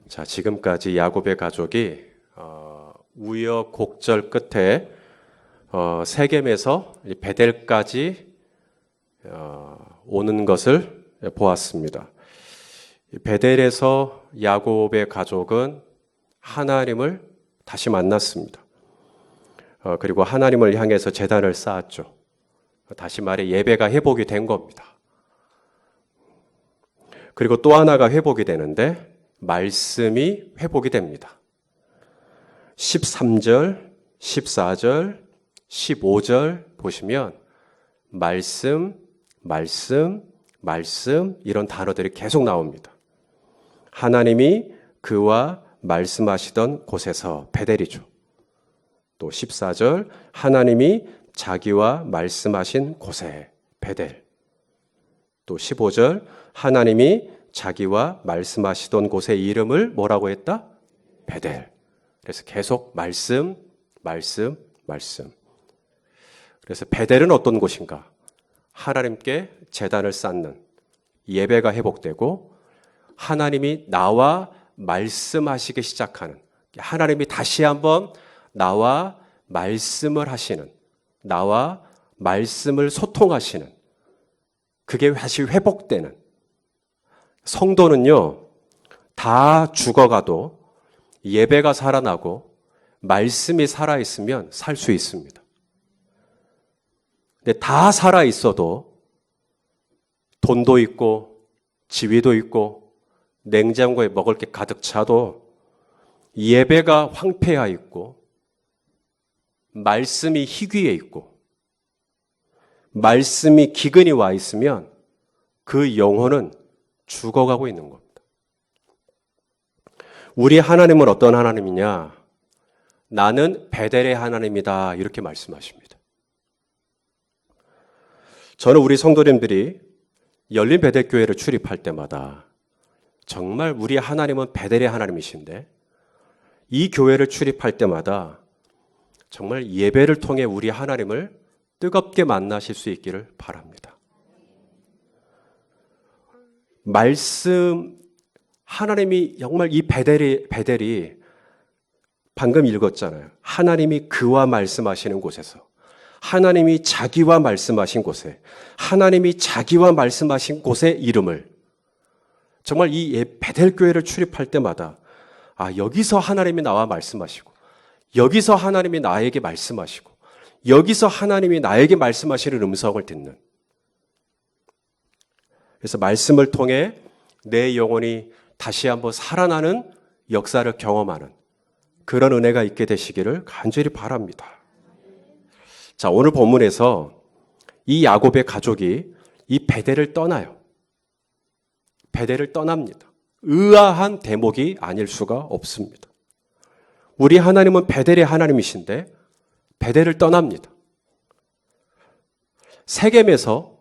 자, 지금까지 야곱의 가족이 우여곡절 끝에 세겜에서 베델까지 오는 것을 보았습니다. 베델에서 야곱의 가족은 하나님을 다시 만났습니다. 그리고 하나님을 향해서 제단을 쌓았죠. 다시 말해 예배가 회복이 된 겁니다. 그리고 또 하나가 회복이 되는데 말씀이 회복이 됩니다. 13절, 14절, 15절 보시면 말씀 이런 단어들이 계속 나옵니다. 하나님이 그와 말씀하시던 곳에서 베델이죠. 또 14절 하나님이 자기와 말씀하신 곳에 베델. 또 15절 하나님이 자기와 말씀하시던 곳의 이름을 뭐라고 했다? 베델. 그래서 계속 말씀. 그래서 베델은 어떤 곳인가? 하나님께 제단을 쌓는 예배가 회복되고 하나님이 나와 말씀하시기 시작하는, 하나님이 다시 한번 나와 말씀을 하시는, 나와 말씀을 소통하시는, 그게 다시 회복되는. 성도는요, 다 죽어가도 예배가 살아나고 말씀이 살아있으면 살 수 있습니다. 근데 다 살아있어도 돈도 있고 지위도 있고 냉장고에 먹을 게 가득 차도 예배가 황폐해 있고 말씀이 희귀해 있고 말씀이 기근이 와 있으면 그 영혼은 죽어가고 있는 겁니다. 우리 하나님은 어떤 하나님이냐? 나는 베델의 하나님이다, 이렇게 말씀하십니다. 저는 우리 성도님들이 열린 베델교회를 출입할 때마다 정말 우리 하나님은 베델의 하나님이신데 이 교회를 출입할 때마다 정말 예배를 통해 우리 하나님을 뜨겁게 만나실 수 있기를 바랍니다. 말씀, 하나님이 정말 이 베델이 방금 읽었잖아요. 하나님이 그와 말씀하시는 곳에서, 하나님이 자기와 말씀하신 곳에, 하나님이 자기와 말씀하신 곳의 이름을, 정말 이 베델교회를 출입할 때마다 여기서 하나님이 나와 말씀하시고, 여기서 하나님이 나에게 말씀하시고, 여기서 하나님이 나에게 말씀하시는 음성을 듣는, 그래서 말씀을 통해 내 영혼이 다시 한번 살아나는 역사를 경험하는 그런 은혜가 있게 되시기를 간절히 바랍니다. 자, 오늘 본문에서 이 야곱의 가족이 이 베델을 떠나요. 베델을 떠납니다. 의아한 대목이 아닐 수가 없습니다. 우리 하나님은 베델의 하나님이신데 베델을 떠납니다. 세겜에서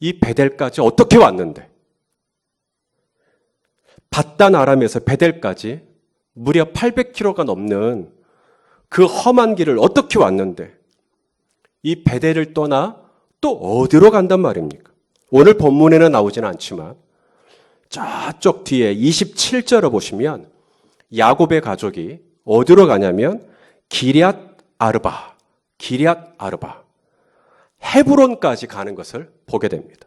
이 베델까지 어떻게 왔는데, 밧단 아람에서 베델까지 무려 800km가 넘는 그 험한 길을 어떻게 왔는데 이 베델을 떠나 또 어디로 간단 말입니까? 오늘 본문에는 나오지는 않지만 저쪽 뒤에 27절을 보시면 야곱의 가족이 어디로 가냐면 기럇 아르바, 헤브론까지 가는 것을 보게 됩니다.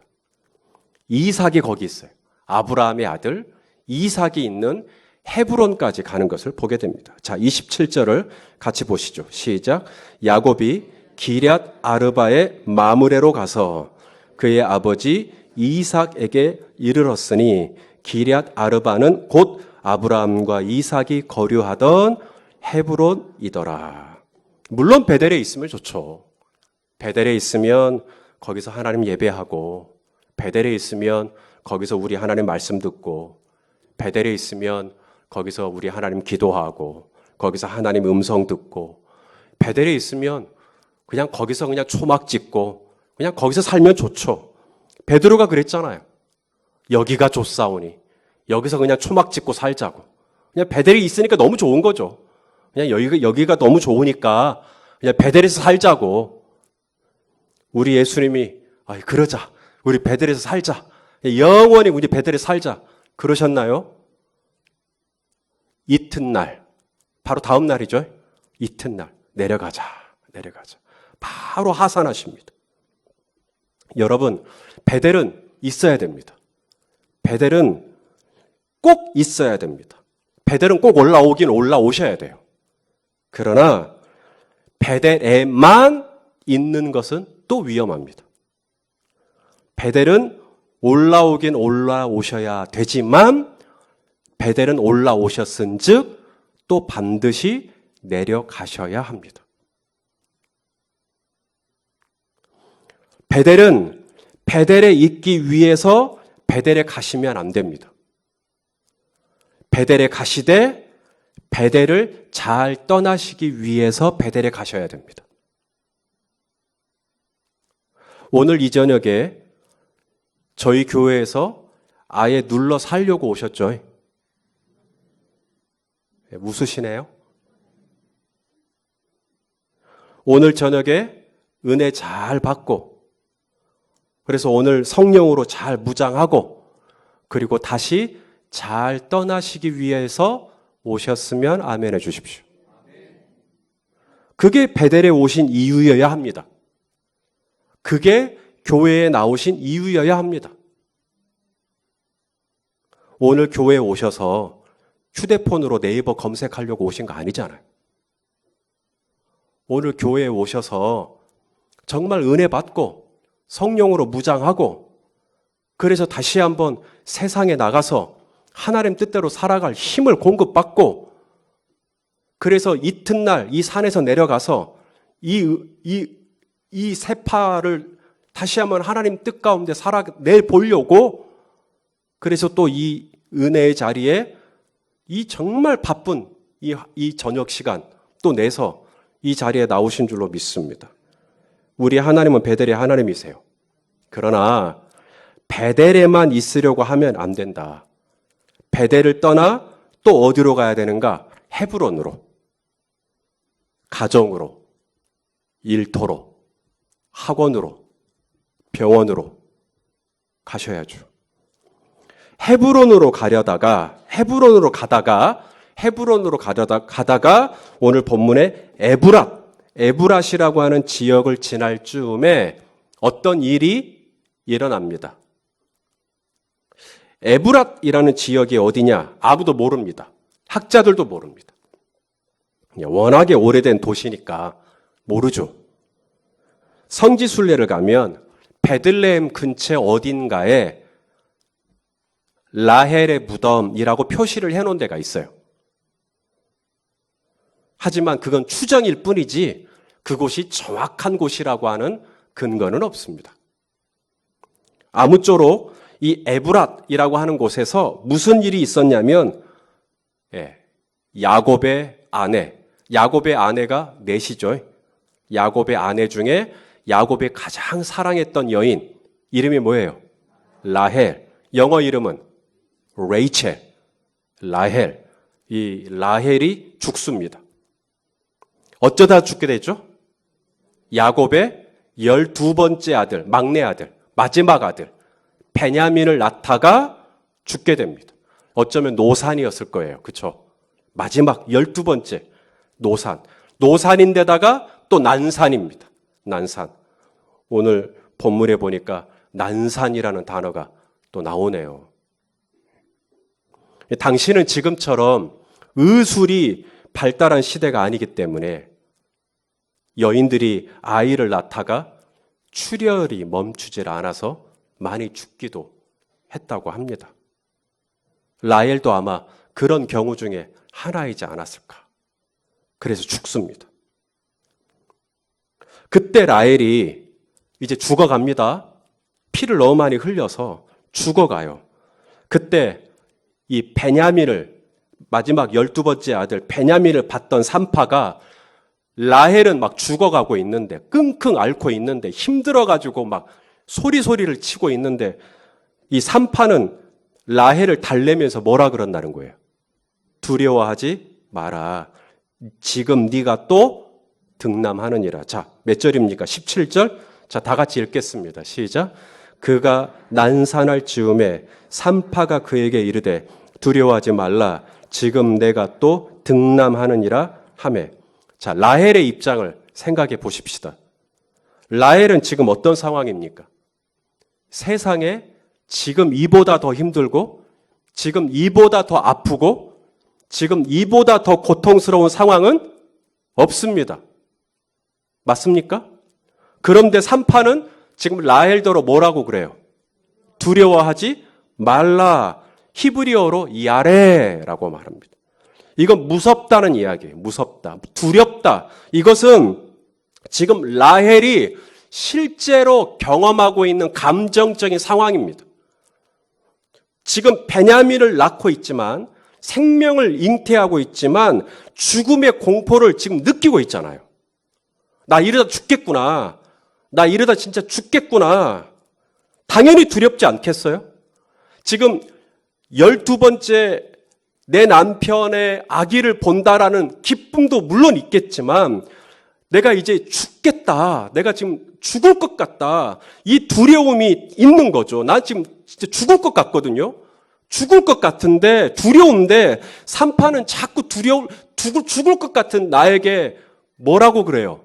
이삭이 거기 있어요. 아브라함의 아들 이삭이 있는 헤브론까지 가는 것을 보게 됩니다. 자, 27절을 같이 보시죠. 시작. 야곱이 기럇 아르바의 마므레로 가서 그의 아버지 이삭에게 이르렀으니 기럇 아르바는 곧 아브라함과 이삭이 거류하던 헤브론이더라. 물론 베델에 있으면 좋죠. 베델에 있으면 거기서 하나님 예배하고, 베델에 있으면 거기서 우리 하나님 말씀 듣고, 베델에 있으면 거기서 우리 하나님 기도하고, 거기서 하나님 음성 듣고, 베델에 있으면 그냥 거기서 그냥 초막 짓고 그냥 거기서 살면 좋죠. 베드로가 그랬잖아요. 여기가 좋사오니 여기서 그냥 초막 짓고 살자고. 그냥 베델이 있으니까 너무 좋은 거죠. 그냥 여기가 너무 좋으니까 그냥 베델에서 살자고. 우리 예수님이 그러자. 우리 베델에서 살자. 영원히 우리 베델에 살자. 그러셨나요? 이튿날, 바로 다음 날이죠. 이튿날 내려가자. 바로 하산하십니다. 여러분, 베델은 있어야 됩니다. 베델은 꼭 있어야 됩니다. 베델은 꼭 올라오긴 올라오셔야 돼요. 그러나 베델에만 있는 것은 또 위험합니다. 베델은 올라오긴 올라오셔야 되지만 베델은 올라오셨은즉 또 반드시 내려가셔야 합니다. 베델은 베델에 있기 위해서 베델에 가시면 안 됩니다. 베델에 가시되 베델을 잘 떠나시기 위해서 베델에 가셔야 됩니다. 오늘 이 저녁에 저희 교회에서 아예 눌러 살려고 오셨죠? 웃으시네요. 오늘 저녁에 은혜 잘 받고 그래서 오늘 성령으로 잘 무장하고 그리고 다시 잘 떠나시기 위해서 오셨으면 아멘 해주십시오. 그게 베델에 오신 이유여야 합니다. 그게 교회에 나오신 이유여야 합니다. 오늘 교회에 오셔서 휴대폰으로 네이버 검색하려고 오신 거 아니잖아요. 오늘 교회에 오셔서 정말 은혜 받고 성령으로 무장하고 그래서 다시 한번 세상에 나가서 하나님 뜻대로 살아갈 힘을 공급받고 그래서 이튿날 이 산에서 내려가서 이 세파를 다시 한번 하나님 뜻 가운데 살아내보려고 그래서 또 이 은혜의 자리에 이 정말 바쁜 이 저녁 시간 또 내서 이 자리에 나오신 줄로 믿습니다. 우리 하나님은 베델의 하나님이세요. 그러나 베델에만 있으려고 하면 안 된다. 베델을 떠나 또 어디로 가야 되는가? 헤브론으로, 가정으로, 일터로, 학원으로, 병원으로 가셔야죠. 헤브론으로 가다가 오늘 본문에 에브랏이라고 하는 지역을 지날 즈음에 어떤 일이 일어납니다. 에브랏이라는 지역이 어디냐? 아무도 모릅니다. 학자들도 모릅니다. 워낙에 오래된 도시니까 모르죠. 성지순례를 가면 베들레헴 근처 어딘가에 라헬의 무덤이라고 표시를 해놓은 데가 있어요. 하지만 그건 추정일 뿐이지 그곳이 정확한 곳이라고 하는 근거는 없습니다. 아무쪼록 이 에브랏이라고 하는 곳에서 무슨 일이 있었냐면 야곱의 아내가 넷이죠. 야곱의 아내 중에 야곱이 가장 사랑했던 여인 이름이 뭐예요? 라헬. 영어 이름은 레이첼. 라헬. 이 라헬이 죽습니다. 어쩌다 죽게 되죠? 야곱의 12번째 아들, 막내 아들, 마지막 아들 베냐민을 낳다가 죽게 됩니다. 어쩌면 노산이었을 거예요. 그렇죠? 마지막 12번째 노산. 노산인데다가 또 난산입니다. 난산. 오늘 본문에 보니까 난산이라는 단어가 또 나오네요. 당시는 지금처럼 의술이 발달한 시대가 아니기 때문에 여인들이 아이를 낳다가 출혈이 멈추질 않아서 많이 죽기도 했다고 합니다. 라헬도 아마 그런 경우 중에 하나이지 않았을까. 그래서 죽습니다. 그때 라헬이 이제 죽어갑니다. 피를 너무 많이 흘려서 죽어가요. 그때 이 베냐민을 마지막 12번째 아들 베냐민을 받던 산파가 라헬은 막 죽어가고 있는데 끙끙 앓고 있는데 힘들어가지고 막 소리를 치고 있는데 이 산파는 라헬을 달래면서 뭐라 그런다는 거예요? 두려워하지 마라. 지금 네가 또 등남하느니라. 자, 몇 절입니까? 17절. 자, 다 같이 읽겠습니다. 시작. 그가 난산할 즈음에 산파가 그에게 이르되 두려워하지 말라. 지금 내가 또 등남하느니라 하매. 자, 라헬의 입장을 생각해 보십시다. 라헬은 지금 어떤 상황입니까? 세상에 지금 이보다 더 힘들고, 지금 이보다 더 아프고, 지금 이보다 더 고통스러운 상황은 없습니다. 맞습니까? 그런데 산파는 지금 라헬더로 뭐라고 그래요? 두려워하지 말라. 히브리어로 야레라고 말합니다. 이건 무섭다는 이야기예요. 무섭다. 두렵다. 이것은 지금 라헬이 실제로 경험하고 있는 감정적인 상황입니다. 지금 베냐민을 낳고 있지만, 생명을 잉태하고 있지만 죽음의 공포를 지금 느끼고 있잖아요. 나 이러다 죽겠구나. 나 이러다 진짜 죽겠구나. 당연히 두렵지 않겠어요? 지금 12번째 내 남편의 아기를 본다라는 기쁨도 물론 있겠지만, 내가 이제 죽겠다. 내가 지금 죽을 것 같다. 이 두려움이 있는 거죠. 나 지금 진짜 죽을 것 같거든요. 죽을 것 같은데, 두려운데, 산파는 자꾸 죽을 것 같은 나에게 뭐라고 그래요?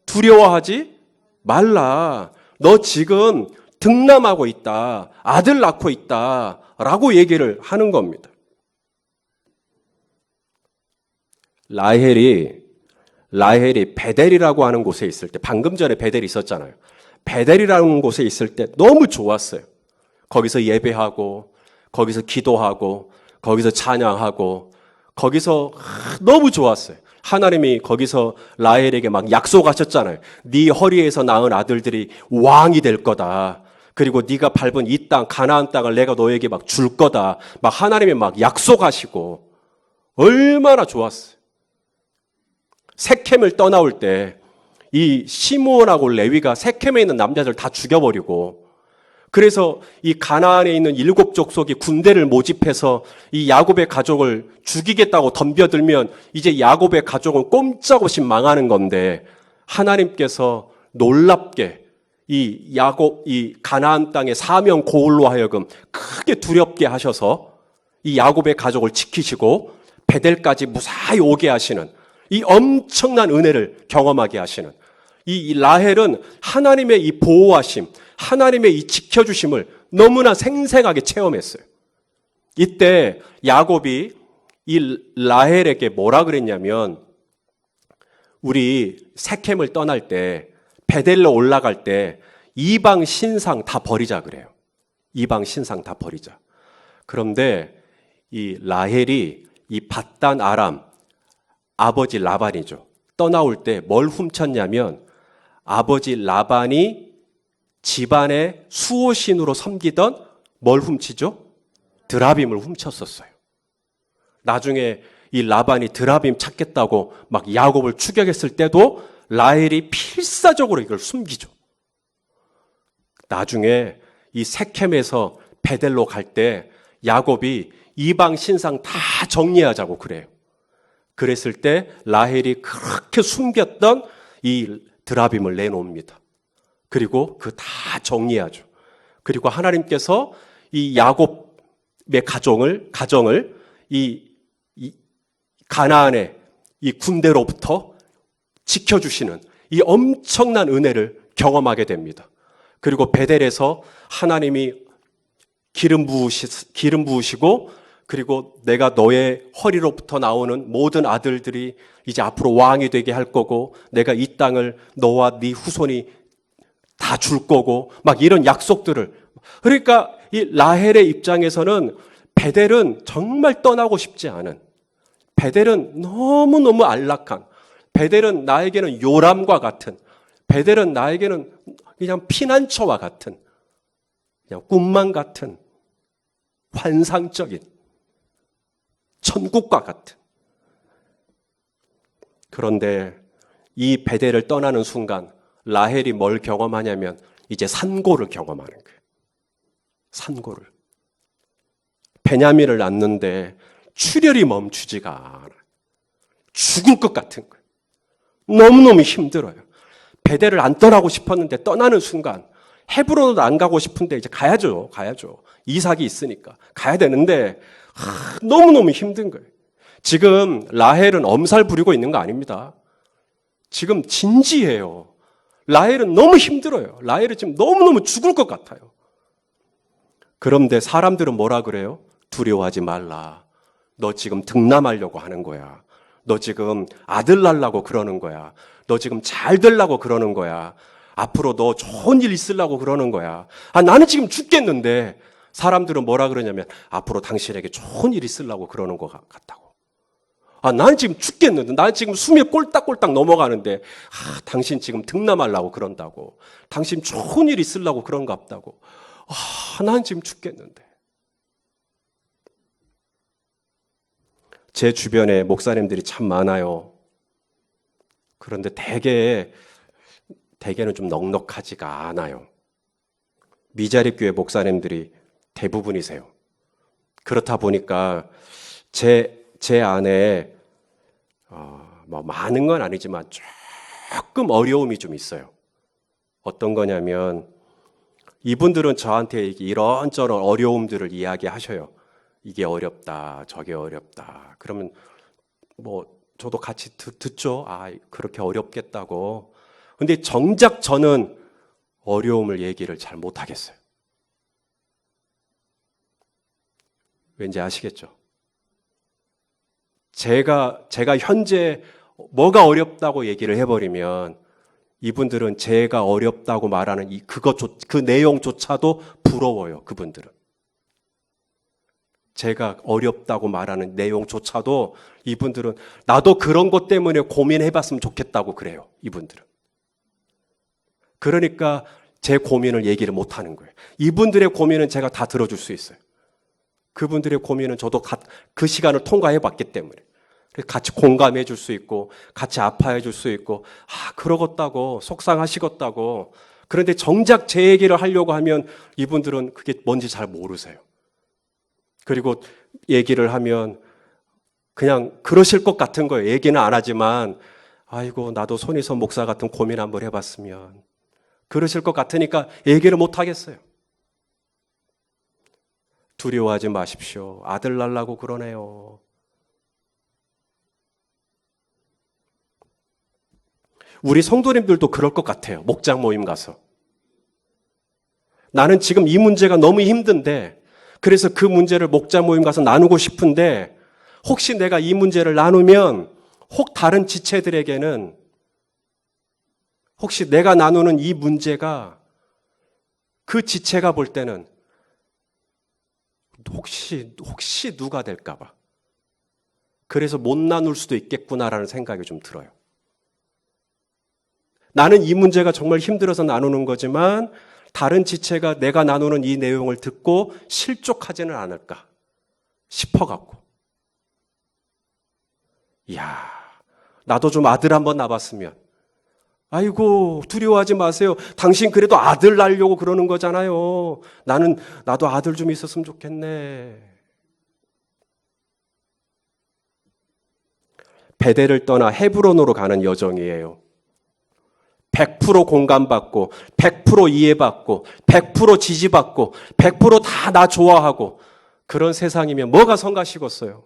두려워하지 말라. 너 지금 등남하고 있다. 아들 낳고 있다. 라고 얘기를 하는 겁니다. 라헬이 베델이라고 하는 곳에 있을 때, 방금 전에 베델이 있었잖아요. 베델이라는 곳에 있을 때 너무 좋았어요. 거기서 예배하고, 거기서 기도하고, 거기서 찬양하고, 거기서 너무 좋았어요. 하나님이 거기서 라헬에게 막 약속하셨잖아요. 네 허리에서 낳은 아들들이 왕이 될 거다. 그리고 네가 밟은 이 땅, 가나안 땅을 내가 너에게 막 줄 거다. 막 하나님이 막 약속하시고, 얼마나 좋았어요. 세켐을 떠나올 때 이 시므온하고 레위가 세켐에 있는 남자들 다 죽여버리고, 그래서 이 가나안에 있는 7 족속이 군대를 모집해서 이 야곱의 가족을 죽이겠다고 덤벼들면 이제 야곱의 가족은 꼼짝없이 망하는 건데, 하나님께서 놀랍게 이 가나안 땅의 사명 고울로 하여금 크게 두렵게 하셔서 이 야곱의 가족을 지키시고 베델까지 무사히 오게 하시는 이 엄청난 은혜를 경험하게 하시는 이 라헬은 하나님의 이 보호하심, 하나님의 이 지켜주심을 너무나 생생하게 체험했어요. 이때 야곱이 이 라헬에게 뭐라 그랬냐면, 우리 세켐을 떠날 때, 베델로 올라갈 때 이방 신상 다 버리자 그래요. 이방 신상 다 버리자. 그런데 이 라헬이 이 밧단 아람 아버지 라반이죠. 떠나올 때 뭘 훔쳤냐면, 아버지 라반이 집안의 수호신으로 섬기던 뭘 훔치죠? 드라빔을 훔쳤었어요. 나중에 이 라반이 드라빔 찾겠다고 막 야곱을 추격했을 때도 라헬이 필사적으로 이걸 숨기죠. 나중에 이 세켐에서 베델로 갈 때 야곱이 이방 신상 다 정리하자고 그래요. 그랬을 때 라헬이 그렇게 숨겼던 이 드라빔을 내놓습니다. 그리고 그 다 정리하죠. 그리고 하나님께서 이 야곱의 가정을 이 가나안의 이 군대로부터 지켜주시는 이 엄청난 은혜를 경험하게 됩니다. 그리고 베델에서 하나님이 기름 부으시고, 그리고 내가 너의 허리로부터 나오는 모든 아들들이 이제 앞으로 왕이 되게 할 거고, 내가 이 땅을 너와 네 후손이 다 줄 거고, 막 이런 약속들을. 그러니까 이 라헬의 입장에서는 베델은 정말 떠나고 싶지 않은, 베델은 너무너무 안락한, 베델은 나에게는 요람과 같은, 베델은 나에게는 그냥 피난처와 같은, 그냥 꿈만 같은, 환상적인, 천국과 같은. 그런데 이 베델을 떠나는 순간 라헬이 뭘 경험하냐면 이제 산고를 경험하는 거예요. 산고를. 베냐민을 낳는데 출혈이 멈추지가 않아요. 죽을 것 같은 거예요. 너무너무 힘들어요. 베델을 안 떠나고 싶었는데 떠나는 순간, 헤브론도 안 가고 싶은데 이제 가야죠. 이삭이 있으니까 가야 되는데 너무너무 힘든 거예요. 지금 라헬은 엄살 부리고 있는 거 아닙니다. 지금 진지해요. 라헬은 너무 힘들어요. 라헬은 지금 너무너무 죽을 것 같아요. 그런데 사람들은 뭐라 그래요? 두려워하지 말라. 너 지금 득남하려고 하는 거야. 너 지금 아들 낳으려고 그러는 거야. 너 지금 잘 되려고 그러는 거야. 앞으로 너 좋은 일 있으려고 그러는 거야. 나는 지금 죽겠는데 사람들은 뭐라 그러냐면 앞으로 당신에게 좋은 일 있으려고 그러는 것 같다고. 나는 지금 죽겠는데, 나는 지금 숨이 꼴딱꼴딱 넘어가는데, 당신 지금 득남하려고 그런다고. 당신 좋은 일 있으려고 그런 것 같다고. 나는 지금 죽겠는데. 제 주변에 목사님들이 참 많아요. 그런데 대개는 좀 넉넉하지가 않아요. 미자립교회 목사님들이 대부분이세요. 그렇다 보니까 제 안에 많은 건 아니지만 조금 어려움이 좀 있어요. 어떤 거냐면 이분들은 저한테 이런저런 어려움들을 이야기하셔요. 이게 어렵다, 저게 어렵다. 그러면 저도 같이 듣죠. 그렇게 어렵겠다고. 근데 정작 저는 어려움을 얘기를 잘 못하겠어요. 왠지 아시겠죠? 제가 현재 뭐가 어렵다고 얘기를 해버리면 이분들은 제가 어렵다고 말하는 그 내용조차도 부러워요. 그분들은. 제가 어렵다고 말하는 내용조차도 이분들은 나도 그런 것 때문에 고민해봤으면 좋겠다고 그래요. 이분들은. 그러니까 제 고민을 얘기를 못하는 거예요. 이분들의 고민은 제가 다 들어줄 수 있어요. 그분들의 고민은 저도 그 시간을 통과해봤기 때문에 같이 공감해 줄 수 있고 같이 아파해 줄 수 있고 그러겠다고 속상하시겠다고. 그런데 정작 제 얘기를 하려고 하면 이분들은 그게 뭔지 잘 모르세요. 그리고 얘기를 하면 그냥 그러실 것 같은 거예요. 얘기는 안 하지만 아이고 나도 손희선 목사 같은 고민 한번 해봤으면 그러실 것 같으니까 얘기를 못 하겠어요. 두려워하지 마십시오. 아들 낳으려고 그러네요. 우리 성도님들도 그럴 것 같아요. 목장 모임 가서. 나는 지금 이 문제가 너무 힘든데 그래서 그 문제를 목장 모임 가서 나누고 싶은데 혹시 내가 이 문제를 나누면 혹 다른 지체들에게는 혹시 내가 나누는 이 문제가 그 지체가 볼 때는 혹시 누가 될까 봐. 그래서 못 나눌 수도 있겠구나라는 생각이 좀 들어요. 나는 이 문제가 정말 힘들어서 나누는 거지만 다른 지체가 내가 나누는 이 내용을 듣고 실족하지는 않을까 싶어갖고. 이야, 나도 좀 아들 한번 낳았으면. 아이고, 두려워하지 마세요. 당신 그래도 아들 낳으려고 그러는 거잖아요. 나도 아들 좀 있었으면 좋겠네. 베델을 떠나 헤브론으로 가는 여정이에요. 100% 공감받고, 100% 이해받고, 100% 지지받고, 100% 다 나 좋아하고, 그런 세상이면 뭐가 성가시겠어요?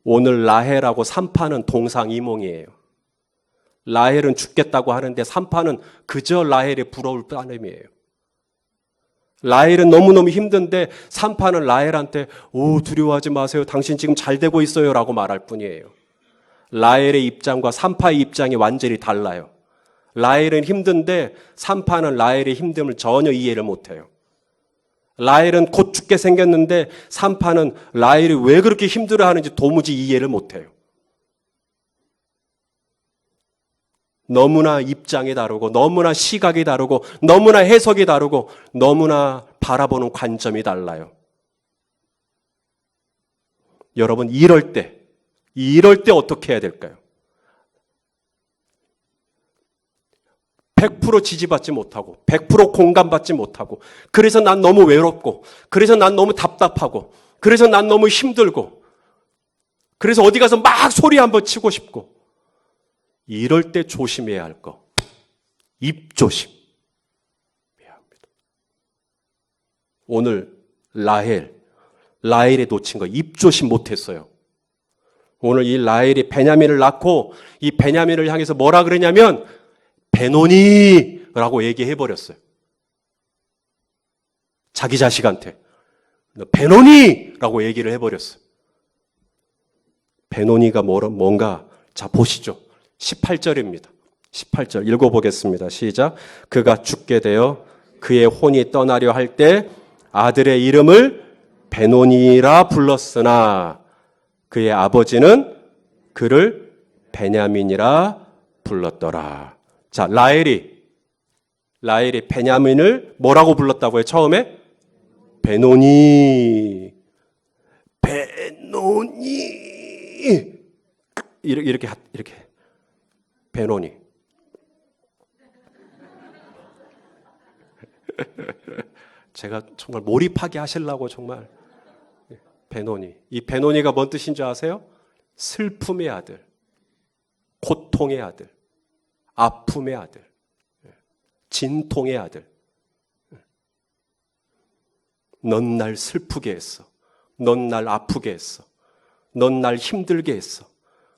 오늘 라헬하고 삼파는 동상이몽이에요. 라헬은 죽겠다고 하는데 삼파는 그저 라헬의 부러울 따름이에요. 라헬은 너무너무 힘든데 삼파는 라헬한테 두려워하지 마세요. 당신 지금 잘 되고 있어요 라고 말할 뿐이에요. 라헬의 입장과 삼파의 입장이 완전히 달라요. 라헬은 힘든데 삼파는 라헬의 힘듦을 전혀 이해를 못해요. 라헬은 곧 죽게 생겼는데 삼파는 라헬이 왜 그렇게 힘들어하는지 도무지 이해를 못해요. 너무나 입장이 다르고 너무나 시각이 다르고 너무나 해석이 다르고 너무나 바라보는 관점이 달라요. 여러분 이럴 때 어떻게 해야 될까요? 100% 지지받지 못하고 100% 공감받지 못하고 그래서 난 너무 외롭고 그래서 난 너무 답답하고 그래서 난 너무 힘들고 그래서 어디 가서 막 소리 한번 치고 싶고 이럴 때 조심해야 할 거. 입조심. 오늘 라헬이 놓친 거 입조심 못했어요. 오늘 이 라헬이 베냐민을 낳고 이 베냐민을 향해서 뭐라 그러냐면 베노니라고 얘기해버렸어요. 자기 자식한테 베노니라고 얘기를 해버렸어요. 베노니가 뭔가 자 보시죠. 18절입니다. 18절 읽어보겠습니다. 시작. 그가 죽게 되어 그의 혼이 떠나려 할 때 아들의 이름을 베노니라 불렀으나 그의 아버지는 그를 베냐민이라 불렀더라. 자, 라헬이 베냐민을 뭐라고 불렀다고요? 처음에 베노니 이렇게 베노니. 제가 정말 몰입하게 하시려고 정말 베노니. 이 베노니가 뭔 뜻인 줄 아세요? 슬픔의 아들, 고통의 아들, 아픔의 아들, 진통의 아들. 넌 날 슬프게 했어. 넌 날 아프게 했어. 넌 날 힘들게 했어.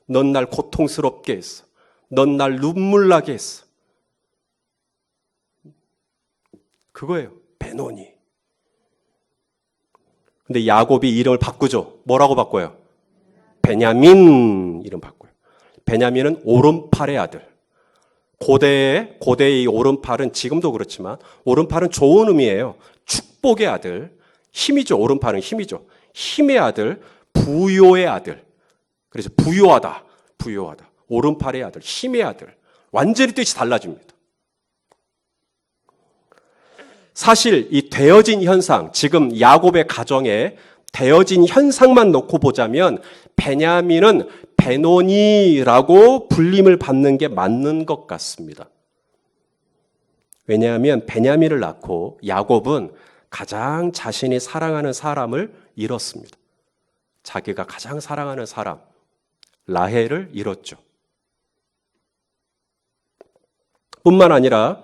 넌 날 고통스럽게 했어. 넌 날 눈물 나게 했어. 그거예요. 베노니. 근데 야곱이 이름을 바꾸죠. 뭐라고 바꿔요? 베냐민 이름 바꿔요. 베냐민은 오른팔의 아들. 고대의 이 오른팔은 지금도 그렇지만 오른팔은 좋은 의미예요. 축복의 아들. 힘이죠. 오른팔은 힘이죠. 힘의 아들, 부요의 아들. 그래서 부요하다. 오른팔의 아들, 힘의 아들. 완전히 뜻이 달라집니다. 사실 이 되어진 현상, 지금 야곱의 가정에 되어진 현상만 놓고 보자면 베냐민은 베노니라고 불림을 받는 게 맞는 것 같습니다. 왜냐하면 베냐민을 낳고 야곱은 가장 자신이 사랑하는 사람을 잃었습니다. 자기가 가장 사랑하는 사람, 라헬을 잃었죠. 뿐만 아니라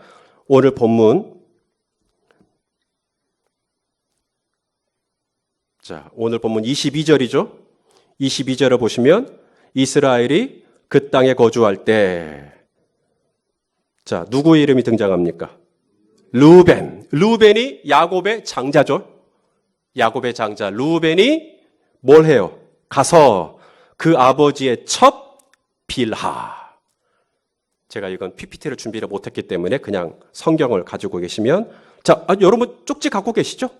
오늘 본문 오늘 본문 22절이죠. 22절을 보시면 이스라엘이 그 땅에 거주할 때 누구의 이름이 등장합니까? 루벤이 야곱의 장자죠. 야곱의 장자 루벤이 뭘 해요? 가서 그 아버지의 첩 빌하. 제가 이건 PPT를 준비를 못했기 때문에 그냥 성경을 가지고 계시면 여러분 쪽지 갖고 계시죠?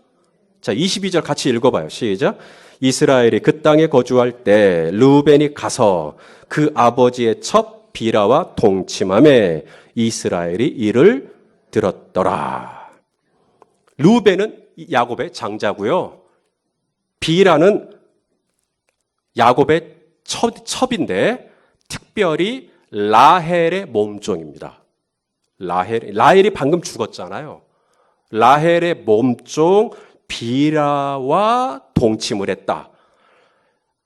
22절 같이 읽어봐요. 시작. 이스라엘이 그 땅에 거주할 때 루벤이 가서 그 아버지의 첩 비라와 동침함에 이스라엘이 이를 들었더라. 루벤은 야곱의 장자고요. 비라는 야곱의 첩인데 특별히 라헬의 몸종입니다. 라헬이 방금 죽었잖아요. 라헬의 몸종 비라와 동침을 했다.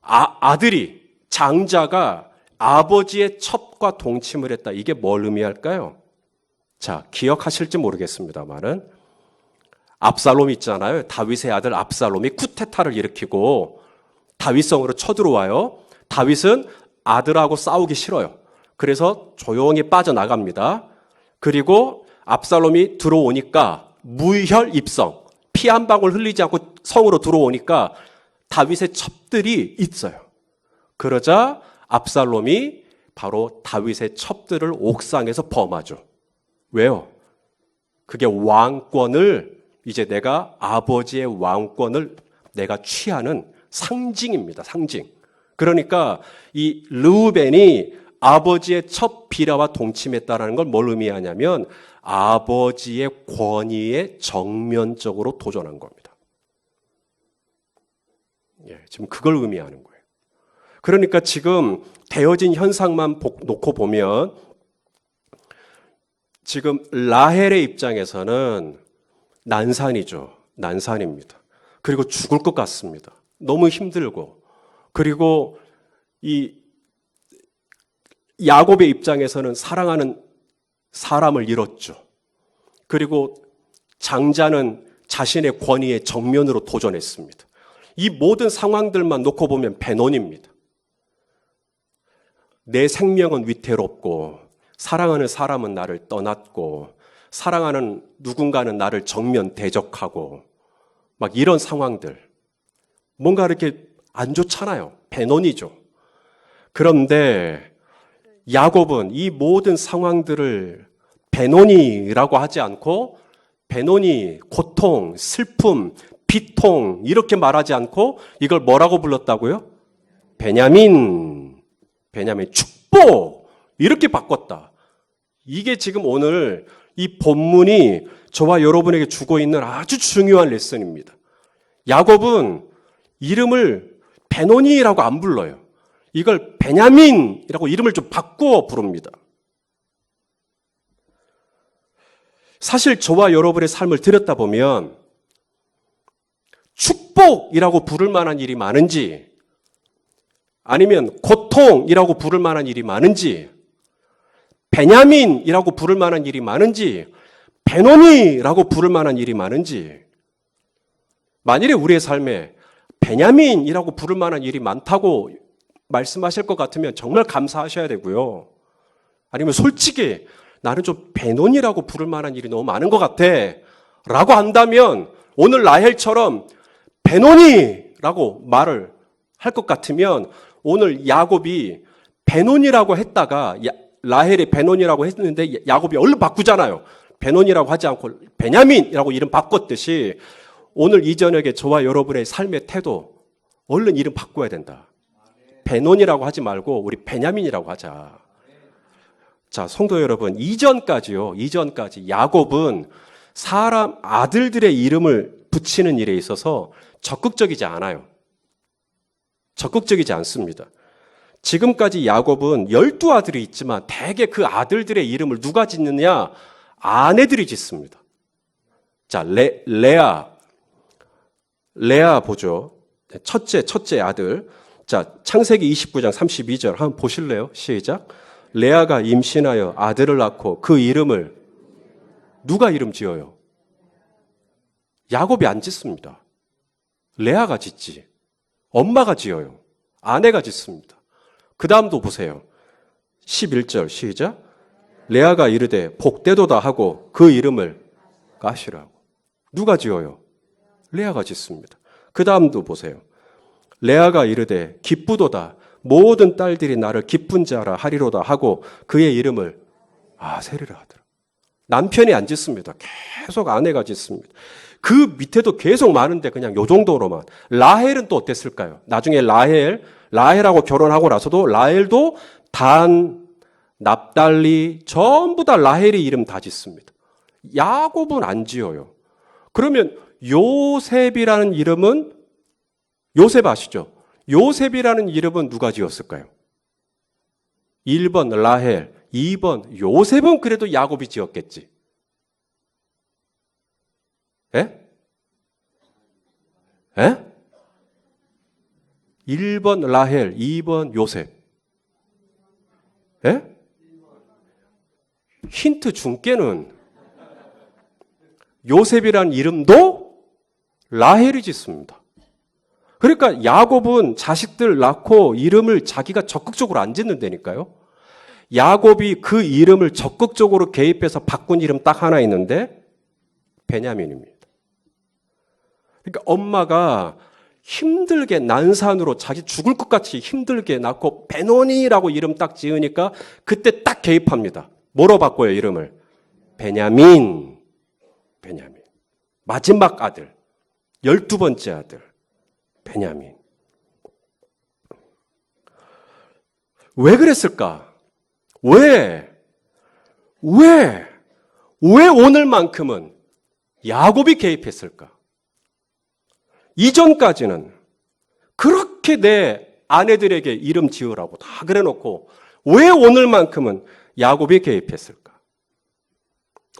아들이 장자가 아버지의 첩과 동침을 했다. 이게 뭘 의미할까요? 기억하실지 모르겠습니다만은 압살롬 있잖아요. 다윗의 아들 압살롬이 쿠데타를 일으키고 다윗성으로 쳐들어와요. 다윗은 아들하고 싸우기 싫어요. 그래서 조용히 빠져나갑니다. 그리고 압살롬이 들어오니까 무혈입성, 피 한 방울 흘리지 않고 성으로 들어오니까 다윗의 첩들이 있어요. 그러자 압살롬이 바로 다윗의 첩들을 옥상에서 범하죠. 왜요? 그게 왕권을 이제 내가 아버지의 왕권을 내가 취하는 상징입니다. 상징. 그러니까 이 르우벤이 아버지의 첩 비라와 동침했다라는 걸 뭘 의미하냐면 아버지의 권위에 정면적으로 도전한 겁니다. 지금 그걸 의미하는 거예요. 그러니까 지금 되어진 현상만 놓고 보면 지금 라헬의 입장에서는 난산이죠. 난산입니다. 그리고 죽을 것 같습니다. 너무 힘들고. 그리고 이 야곱의 입장에서는 사랑하는 사람을 잃었죠. 그리고 장자는 자신의 권위에 정면으로 도전했습니다. 이 모든 상황들만 놓고 보면 배논입니다. 내 생명은 위태롭고 사랑하는 사람은 나를 떠났고 사랑하는 누군가는 나를 정면 대적하고 막 이런 상황들. 뭔가 이렇게 안 좋잖아요. 배논이죠. 그런데 야곱은 이 모든 상황들을 배논이라고 하지 않고 배논이 고통, 슬픔, 비통 이렇게 말하지 않고 이걸 뭐라고 불렀다고요? 베냐민 축복 이렇게 바꿨다. 이게 지금 오늘 이 본문이 저와 여러분에게 주고 있는 아주 중요한 레슨입니다. 야곱은 이름을 베노니라고 안 불러요. 이걸 베냐민이라고 이름을 좀 바꾸어 부릅니다. 사실 저와 여러분의 삶을 들였다 보면 축복이라고 부를 만한 일이 많은지 아니면 고통이라고 부를 만한 일이 많은지 베냐민이라고 부를 만한 일이 많은지 베노니라고 부를 만한 일이 많은지 만일에 우리의 삶에 베냐민이라고 부를 만한 일이 많다고 말씀하실 것 같으면 정말 감사하셔야 되고요. 아니면 솔직히 나는 좀 베논이라고 부를 만한 일이 너무 많은 것 같아 라고 한다면 오늘 라헬처럼 베논이라고 말을 할 것 같으면 오늘 야곱이 베논이라고 했다가 라헬이 베논이라고 했는데 야곱이 얼른 바꾸잖아요. 베논이라고 하지 않고 베냐민이라고 이름 바꿨듯이 오늘 이 저녁에 저와 여러분의 삶의 태도 얼른 이름 바꿔야 된다. 베논이라고 하지 말고 우리 베냐민이라고 하자. 자, 성도 여러분, 이전까지 야곱은 사람 아들들의 이름을 붙이는 일에 있어서 적극적이지 않아요. 적극적이지 않습니다. 지금까지 야곱은 12아들이 있지만 대개 그 아들들의 이름을 누가 짓느냐? 아내들이 짓습니다. 자, 레아 보죠. 첫째 아들. 자, 창세기 29장 32절 한번 보실래요? 시작. 레아가 임신하여 아들을 낳고 그 이름을 누가 이름 지어요? 야곱이 안 짓습니다. 레아가 짓지. 엄마가 지어요. 아내가 짓습니다. 그 다음도 보세요. 11절 시작. 레아가 이르되 복되도다 하고 그 이름을 가시라고. 누가 지어요? 레아가 짓습니다. 그 다음도 보세요. 레아가 이르되 기쁘도다. 모든 딸들이 나를 기쁜 자라 하리로다 하고 그의 이름을 아셀이라 하더라. 남편이 안 짓습니다. 계속 아내가 짓습니다. 그 밑에도 계속 많은데 그냥 요 정도로만. 라헬은 또 어땠을까요? 나중에 라헬하고 결혼하고 나서도 라헬도 단, 납달리 전부 다 라헬이 이름 다 짓습니다. 야곱은 안 지어요. 그러면 요셉이라는 이름은 요셉 아시죠? 요셉이라는 이름은 누가 지었을까요? 1번 라헬, 2번 요셉은 그래도 야곱이 지었겠지. 예? 예? 1번 라헬, 2번 요셉. 예? 힌트 중께는 요셉이라는 이름도 라헬이 짓습니다. 그러니까 야곱은 자식들 낳고 이름을 자기가 적극적으로 안 짓는다니까요. 야곱이 그 이름을 적극적으로 개입해서 바꾼 이름 딱 하나 있는데 베냐민입니다. 그러니까 엄마가 힘들게 난산으로 자기 죽을 것 같이 힘들게 낳고 베노니라고 이름 딱 지으니까 그때 딱 개입합니다. 뭐로 바꿔요 이름을? 베냐민. 마지막 아들. 12번째 아들. 베냐민. 왜 그랬을까? 왜 오늘만큼은 야곱이 개입했을까? 이전까지는 그렇게 내 아내들에게 이름 지으라고 다 그래놓고 왜 오늘만큼은 야곱이 개입했을까?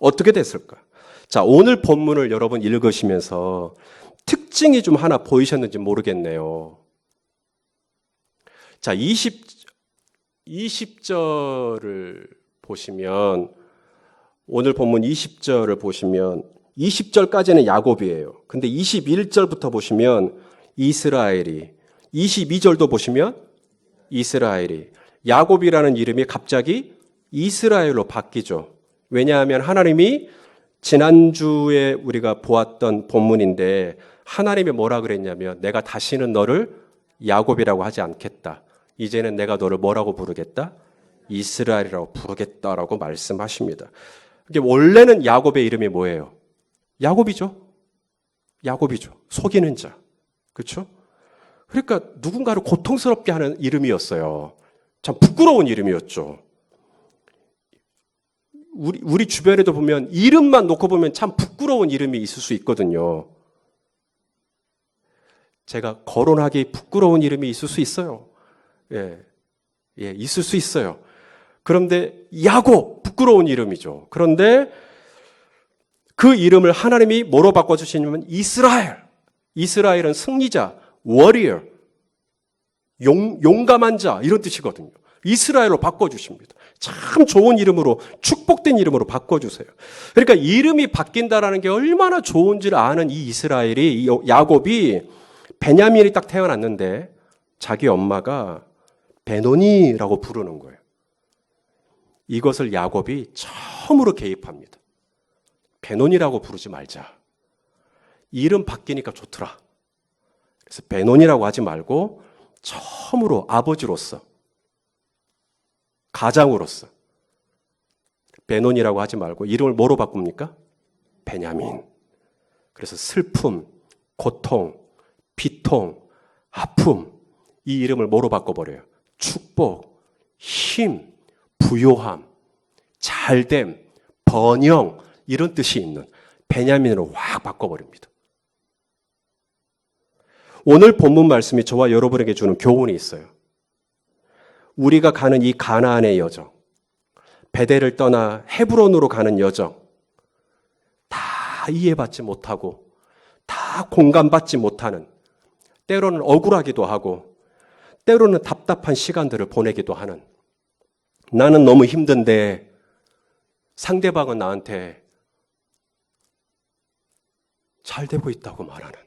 어떻게 됐을까? 자, 오늘 본문을 여러분 읽으시면서 특징이 좀 하나 보이셨는지 모르겠네요. 자, 20절을 보시면 오늘 본문 20절을 보시면 20절까지는 야곱이에요. 근데 21절부터 보시면 이스라엘이, 22절도 보시면 이스라엘이, 야곱이라는 이름이 갑자기 이스라엘로 바뀌죠. 왜냐하면 하나님이 지난주에 우리가 보았던 본문인데 하나님이 뭐라 그랬냐면 내가 다시는 너를 야곱이라고 하지 않겠다. 이제는 내가 너를 뭐라고 부르겠다? 이스라엘이라고 부르겠다라고 말씀하십니다. 원래는 야곱의 이름이 뭐예요? 야곱이죠. 야곱이죠. 속이는 자. 그렇죠? 그러니까 누군가를 고통스럽게 하는 이름이었어요. 참 부끄러운 이름이었죠. 우리 주변에도 보면 이름만 놓고 보면 참 부끄러운 이름이 있을 수 있거든요. 제가 거론하기 부끄러운 이름이 있을 수 있어요. 있을 수 있어요. 그런데 야곱, 부끄러운 이름이죠. 그런데 그 이름을 하나님이 뭐로 바꿔주시냐면 이스라엘. 이스라엘은 승리자, warrior, 용감한 자 이런 뜻이거든요. 이스라엘로 바꿔주십니다. 참 좋은 이름으로, 축복된 이름으로 바꿔주세요. 그러니까 이름이 바뀐다라는 게 얼마나 좋은지를 아는 이 이스라엘이, 이 야곱이 베냐민이 딱 태어났는데 자기 엄마가 베노니라고 부르는 거예요. 이것을 야곱이 처음으로 개입합니다. 베노니라고 부르지 말자. 이름 바뀌니까 좋더라. 그래서 베노니라고 하지 말고 처음으로 아버지로서, 가장으로서 베노니라고 하지 말고 이름을 뭐로 바꿉니까? 베냐민. 그래서 슬픔, 고통, 비통, 아픔, 이 이름을 뭐로 바꿔버려요? 축복, 힘, 부요함, 잘됨, 번영 이런 뜻이 있는 베냐민으로 확 바꿔버립니다. 오늘 본문 말씀이 저와 여러분에게 주는 교훈이 있어요. 우리가 가는 이 가나안의 여정, 베델을 떠나 헤브론으로 가는 여정, 다 이해받지 못하고 다 공감받지 못하는, 때로는 억울하기도 하고 때로는 답답한 시간들을 보내기도 하는, 나는 너무 힘든데 상대방은 나한테 잘 되고 있다고 말하는,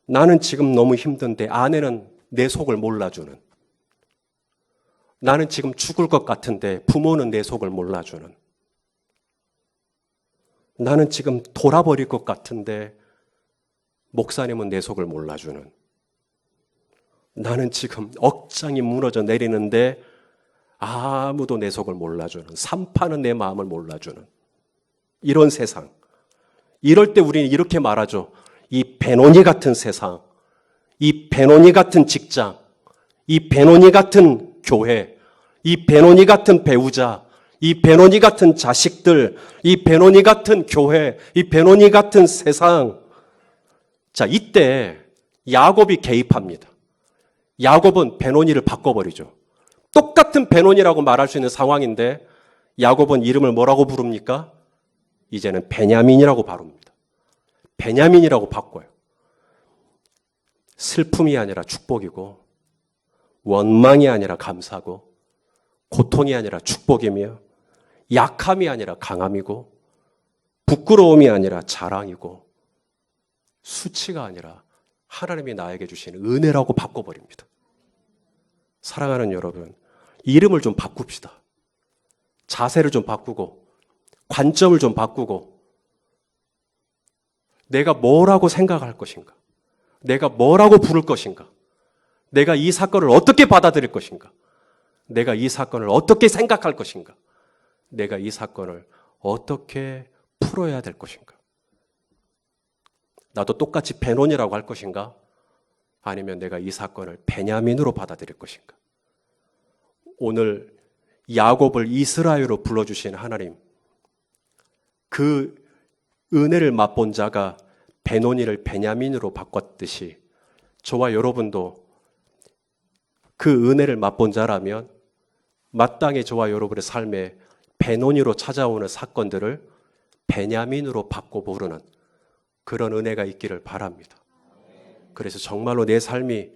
나는 지금 너무 힘든데 아내는 내 속을 몰라주는, 나는 지금 죽을 것 같은데 부모는 내 속을 몰라주는, 나는 지금 돌아버릴 것 같은데 목사님은 내 속을 몰라주는, 나는 지금 억장이 무너져 내리는데 아무도 내 속을 몰라주는, 산파는 내 마음을 몰라주는 이런 세상. 이럴 때 우리는 이렇게 말하죠. 이 베노니 같은 세상, 이 베노니 같은 직장, 이 베노니 같은 교회, 이 베노니 같은 배우자, 이 베노니 같은 자식들, 이 베노니 같은 교회, 이 베노니 같은 세상. 자, 이때 야곱이 개입합니다. 야곱은 베노니를 바꿔버리죠. 똑같은 베노니라고 말할 수 있는 상황인데 야곱은 이름을 뭐라고 부릅니까? 이제는 베냐민이라고 부릅니다. 베냐민이라고 바꿔요. 슬픔이 아니라 축복이고, 원망이 아니라 감사고, 고통이 아니라 축복이며, 약함이 아니라 강함이고, 부끄러움이 아니라 자랑이고, 수치가 아니라 하나님이 나에게 주시는 은혜라고 바꿔버립니다. 사랑하는 여러분, 이름을 좀 바꿉시다. 자세를 좀 바꾸고, 관점을 좀 바꾸고, 내가 뭐라고 생각할 것인가? 내가 뭐라고 부를 것인가? 내가 이 사건을 어떻게 받아들일 것인가? 내가 이 사건을 어떻게 생각할 것인가? 내가 이 사건을 어떻게 풀어야 될 것인가? 나도 똑같이 베논이라고 할 것인가? 아니면 내가 이 사건을 베냐민으로 받아들일 것인가? 오늘 야곱을 이스라엘로 불러주신 하나님, 그 은혜를 맛본 자가 베노니를 베냐민으로 바꿨듯이 저와 여러분도 그 은혜를 맛본 자라면 마땅히 저와 여러분의 삶에 베노니로 찾아오는 사건들을 베냐민으로 바꿔 부르는 그런 은혜가 있기를 바랍니다. 그래서 정말로 내 삶이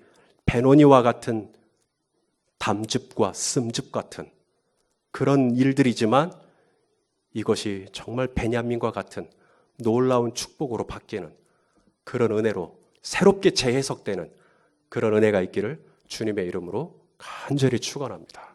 베노니와 같은 담즙과 씀즙 같은 그런 일들이지만 이것이 정말 베냐민과 같은 놀라운 축복으로 바뀌는 그런 은혜로 새롭게 재해석되는 그런 은혜가 있기를 주님의 이름으로 간절히 축원합니다.